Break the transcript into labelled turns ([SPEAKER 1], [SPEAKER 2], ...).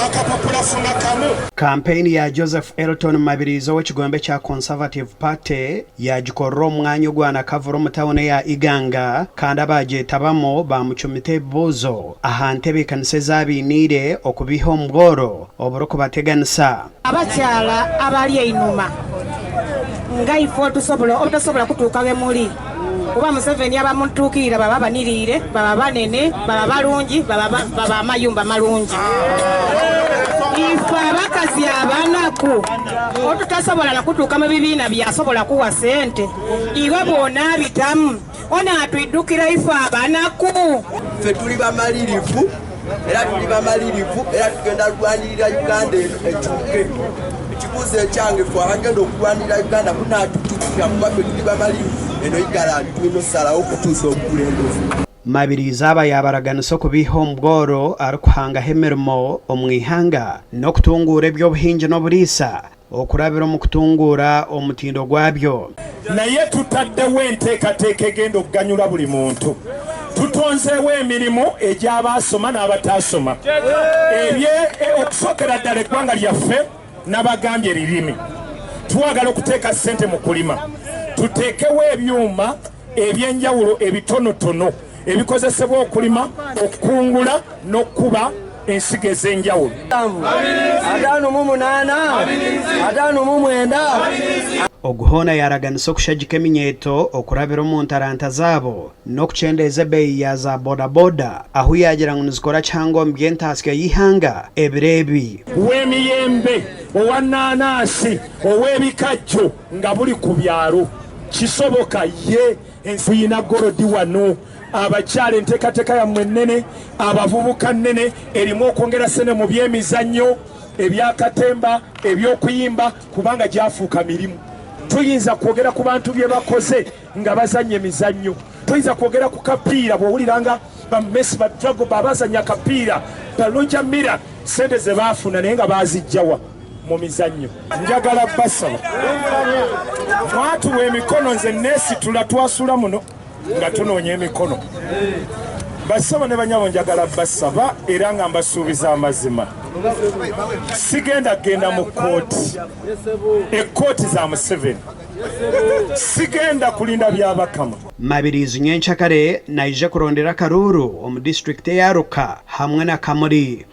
[SPEAKER 1] akapapula funa kamu.
[SPEAKER 2] Kampeni ya Joseph Elton Mabirizi w'ekigombe kya Conservative Party yagikorera omwanya ogwanakavura mu tawuni ya IGANGA kandi abagyetabamu bamucumita ebibuuzo aha ntebe ekkanisa ezaabiiniire okubiha omugoro oburikubateganisa.
[SPEAKER 3] Abakyala abali einuma nga ifo obutosobola kutuuka we muli kuba Museveni abamutuukirira baba baniriire baba banene baba balungi baba amayumba malungi. Ife abakazi abanaku otutasobola nakutuuka mu bibiina byasobola kuwa sente iwe boona bitamu onaatwiddukira ife abanaku.
[SPEAKER 4] Ffe tuli bamalirivu era tugenda lwanirira Uganda ekyuke. Ekibuuzo ekyange ffe abagenda okulwanirira Uganda kunaatutukira kuba ffe tuli bamalirivu eno igala tulina osalawo okutuusa obukulembeze.
[SPEAKER 2] Mabirizi yabaraganisa okubiha omugoro arikuhangaho emirimo omwihanga n'okutunguura eby'obuhingi n'oburiisa okurabira mu kutunguura omutindo gwabyo.
[SPEAKER 1] Naye tutaddewo enteekateeka egenda okuganyula buli muntu. Tutonzeewo emirimo egy'abaasoma n'abataasoma. Okusookera ddala eggwanga lyaffe n'abagambye eririmi. Twagala okuteeka ssente mu kulima. Tuteekewo ebyuma eby'enjawulo ebitonotono ebikozesebwa okulima, okukungula n'okkuba ensigo ez'enjawulo.
[SPEAKER 4] 58
[SPEAKER 2] Oguhona yaraganisa okushagika eminyeeto okurabira omuntu aranta zaabo n'okucendeeza ebbeeyi ya za bodaboda ahu yagira ngu nizikora cyangwa by'entaasya y'ihanga ebiro ebi.
[SPEAKER 1] W'emiyembe ow'annaanaasi ow'ebikajjo nga buli ku byalo kisoboka ye enfuyina gorodi wano. Abakyala enteekateeka yammwe nnene, abavubuka nnene erimu okwongera ssente mu by'emizannyo ebyakatemba eby'okuyimba kubanga gyafuuka mirimu. Tuyinza kwogera ku bantu bye bakoze nga bazanya emizannyo. Tuyinza kwogera ku kapiira bw'owuliranga bamesi badrago babazanya kapiira balunja mira ssente ze baafuna naye nga baazijjawa mu mizannyo. Njagala basaba mwatuwa emikono nze neesitula twasula muno nga tunoonya emikono. Basaba ne banyabo njagala basaba era nga mbasuubiza amazima. Sigenda genda mu kooti. Ekkooti za Museveni. Sigenda kulinda byabakama.
[SPEAKER 2] Mabirizi nyenkyakare naije kurondera akaruuru omu district ya Ruka hamwe na Kamuli.